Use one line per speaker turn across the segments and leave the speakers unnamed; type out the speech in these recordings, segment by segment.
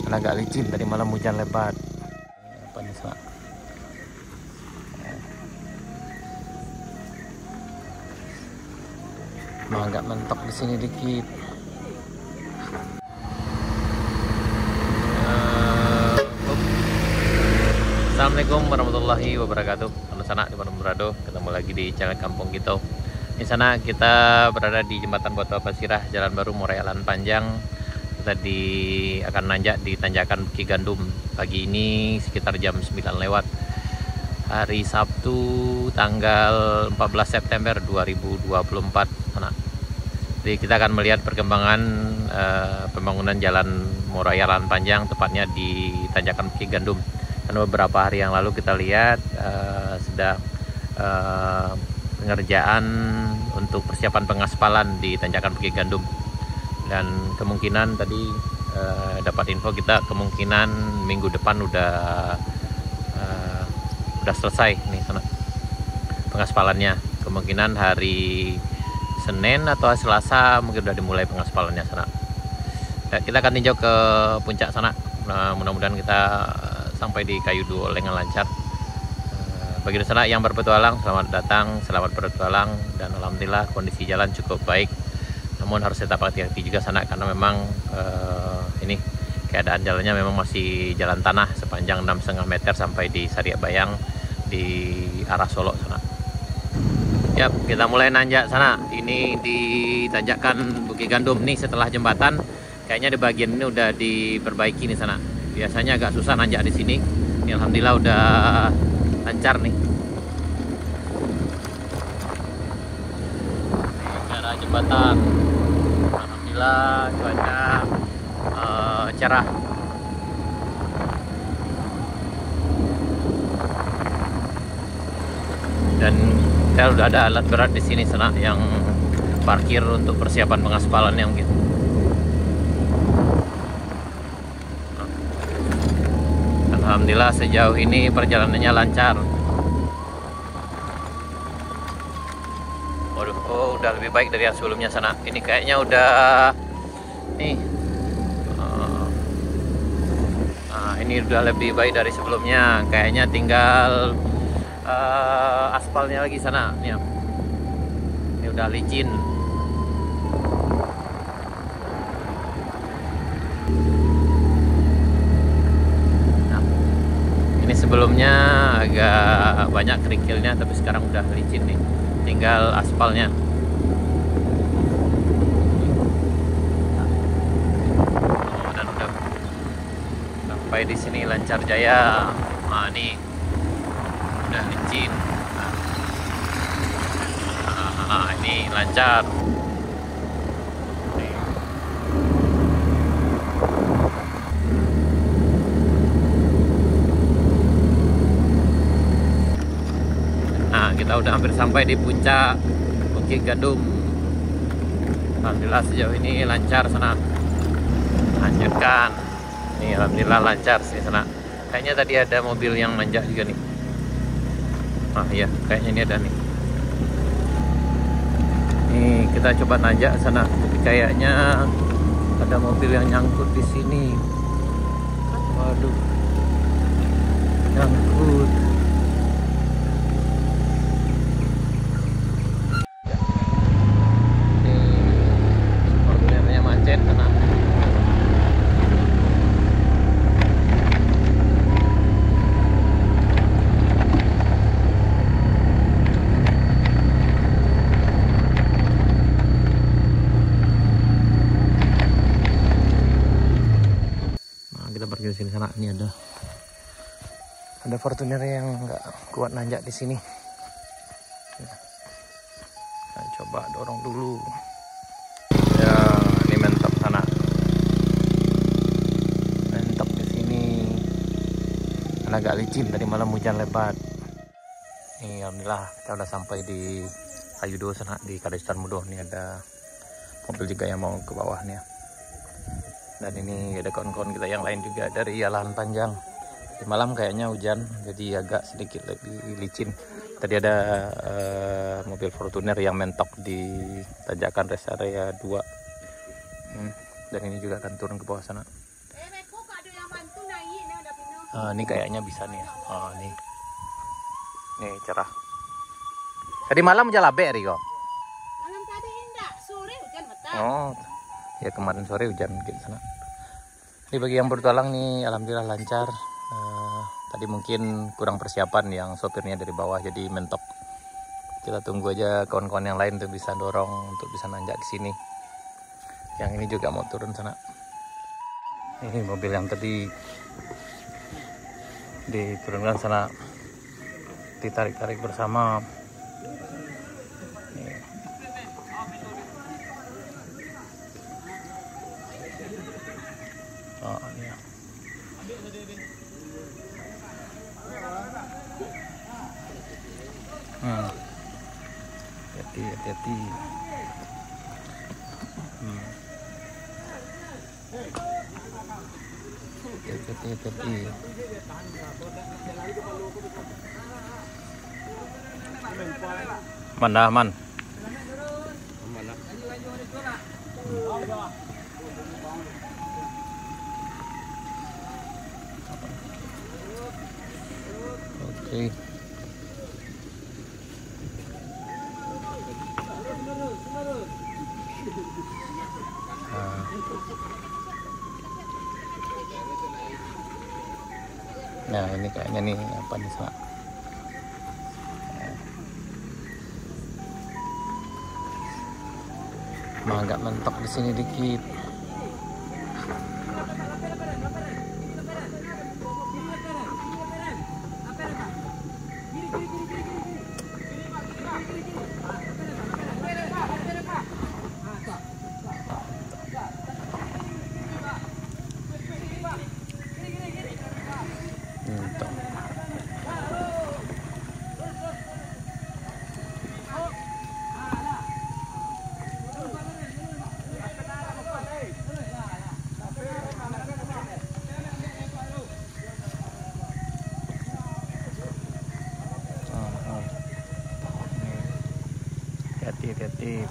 karena agak licin. Tadi malam hujan lebat. Apa nih, Sa? Agak mentok di sini dikit. Assalamualaikum warahmatullahi wabarakatuh. Halo sana di mana berada, ketemu lagi di channel Kampung Kita. Di sana kita berada di Jembatan Batu Pasirah, Jalan Baru Morealan Panjang. Kita akan nanjak di tanjakan Bukit Gandum. Pagi ini sekitar jam 9 lewat. Hari Sabtu tanggal 14 September 2024. Sana. Jadi kita akan melihat perkembangan pembangunan Jalan Morealan Panjang, tepatnya di tanjakan Bukit Gandum. Karena beberapa hari yang lalu kita lihat sedang pengerjaan untuk persiapan pengaspalan di tanjakan Bukit Gandum, dan kemungkinan tadi dapat info kita kemungkinan minggu depan udah selesai nih sana pengaspalannya. Kemungkinan hari Senin atau Selasa mungkin udah dimulai pengaspalannya sana. Dan kita akan tinjau ke puncak sana. Nah, mudah-mudahan kita sampai di Kayu Dua dengan lancar. Bagi sana yang berpetualang, selamat datang, selamat berpetualang, dan alhamdulillah kondisi jalan cukup baik. Namun harus tetap hati-hati juga sana karena memang ini keadaan jalannya memang masih jalan tanah sepanjang 6,5 meter sampai di Sariak Bayang di arah Solo sana. Yap, kita mulai nanjak sana. Ini di tanjakan Bukit Gandum nih, setelah jembatan. Kayaknya di bagian ini udah diperbaiki nih sana. Biasanya agak susah nanjak di sini. Ini alhamdulillah udah lancar nih. Ini arah jembatan. Alhamdulillah cuaca cerah. Dan kita udah ada alat berat di sini sana yang parkir untuk persiapan pengaspalan yang gitu. Alhamdulillah sejauh ini perjalanannya lancar. Waduh, oh, udah lebih baik dari yang sebelumnya sana. Ini kayaknya udah nih. Ini udah lebih baik dari sebelumnya. Kayaknya tinggal aspalnya lagi sana. Nih, ini udah licin. Sebelumnya agak banyak kerikilnya, tapi sekarang udah licin nih, tinggal aspalnya. Dan udah sampai di sini lancar jaya. Nah, ini udah licin. Nah, ini lancar. Kita udah hampir sampai di puncak Bukit Gandum. Alhamdulillah sejauh ini lancar sana. Lanjutkan. Nih alhamdulillah lancar sih sana. Kayaknya tadi ada mobil yang nanjak juga nih. Ah iya, kayaknya ini ada nih. Nih kita coba nanjak sana. Tapi kayaknya ada mobil yang nyangkut di sini. Waduh, nyangkut. Di sini sana ini ada Fortuner yang nggak kuat nanjak di sini. Nah, coba dorong dulu. Ya, ini mentok sana. Mentok di sini. Karena agak licin, tadi malam hujan lebat. Ini alhamdulillah kita udah sampai di Kayu Dua sana di Kalistan Mudo. Ini ada mobil juga yang mau ke bawah nih ya. Dan ini ada kawan-kawan kita yang lain juga dari Lahan Panjang. Di malam kayaknya hujan, jadi agak sedikit lebih licin. Tadi ada mobil Fortuner yang mentok di tanjakan rest area 2. Dan ini juga akan turun ke bawah sana. Ini kayaknya bisa nih. Nih cerah. Tadi malam hujan labe, Riko.
Malam tadi enggak, sore hujan betul.
Oh, ya kemarin sore hujan di sana. Ini bagi yang bertualang nih, alhamdulillah lancar. Tadi mungkin kurang persiapan yang sopirnya dari bawah jadi mentok. Kita tunggu aja kawan-kawan yang lain tuh bisa dorong untuk bisa nanjak di sini. Yang ini juga mau turun sana. Ini mobil yang tadi diturunkan sana, ditarik-tarik bersama. Nih. Oh, iya. Hati-hati. Hati-hati. Mana man? Oke. Nah ini kayaknya nih apa nih sana. Agak mentok di sini dikit. Hati-hati.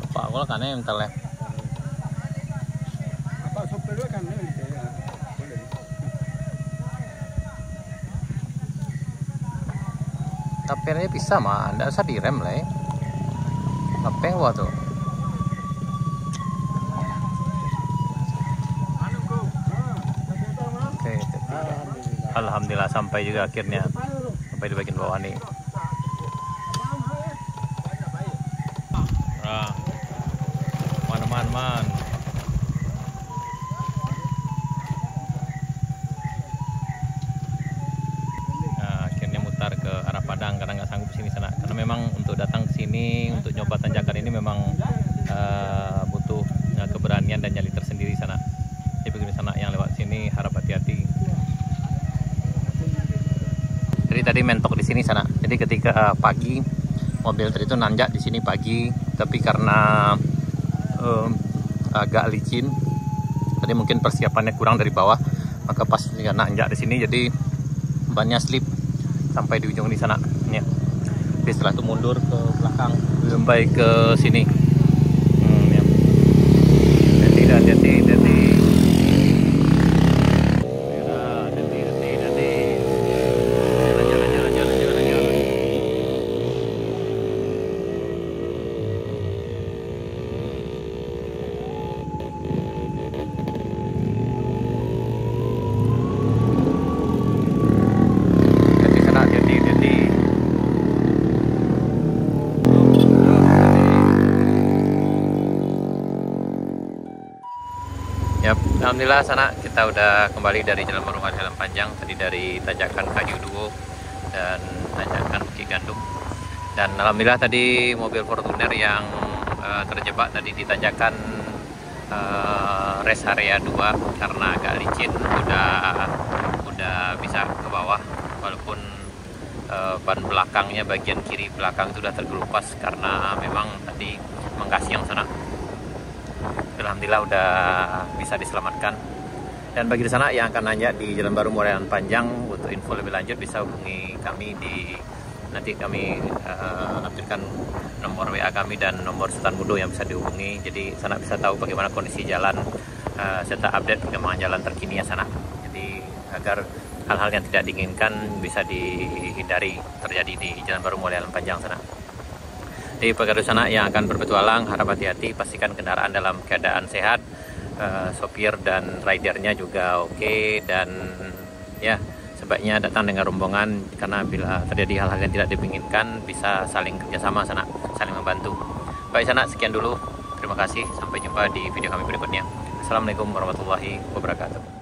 Pak, kalau kan yang teleh.
Apa sopir kan boleh.
Tapi ini bisa mah, nggak usah direm lah ya. Apa yang buat tuh? Oke, alhamdulillah sampai juga akhirnya, sampai di bagian bawah nih. Nah, man. Nah, akhirnya mutar ke arah Padang karena nggak sanggup sini sana. Karena memang untuk datang ke sini untuk nyoba tanjakan ini memang butuh keberanian dan nyali tersendiri sana. Jadi begini sana yang lewat sini harap hati-hati. Jadi tadi mentok di sini sana. Jadi ketika pagi mobil tadi itu nanjak di sini pagi, tapi karena agak licin, tadi mungkin persiapannya kurang dari bawah, maka pas nanjak di sini jadi bannya slip sampai di ujung di sana. Ya. Jadi setelah itu mundur ke belakang sampai ke sini. Ya. Hati-hati. Alhamdulillah sana kita udah kembali dari Jalan Baru Jalan Panjang, tadi dari tanjakan Kayu Duo dan tanjakan Bukit Gandum. Dan alhamdulillah tadi mobil Fortuner yang terjebak tadi di tanjakan rest area 2 karena agak licin udah bisa ke bawah, walaupun ban belakangnya bagian kiri belakang sudah terkelupas karena memang tadi menggas yang sana. Alhamdulillah udah bisa diselamatkan. Dan bagi di sana yang akan nanjak di Jalan Baru Jalan Panjang, untuk info lebih lanjut bisa hubungi kami di nanti kami lampirkan nomor WA kami dan nomor Sultan Mudo yang bisa dihubungi. Jadi Sanak bisa tahu bagaimana kondisi jalan serta update perkembangan jalan terkini ya Sanak. Jadi agar hal-hal yang tidak diinginkan bisa dihindari terjadi di Jalan Baru Mulia Panjang Sanak. Di pengendara Sanak yang akan berpetualang harap hati-hati, pastikan kendaraan dalam keadaan sehat, sopir dan ridernya juga oke, dan ya sebaiknya datang dengan rombongan karena bila terjadi hal-hal yang tidak diinginkan bisa saling kerjasama Sanak, saling membantu. Baik Sanak, sekian dulu. Terima kasih, sampai jumpa di video kami berikutnya. Assalamualaikum warahmatullahi wabarakatuh.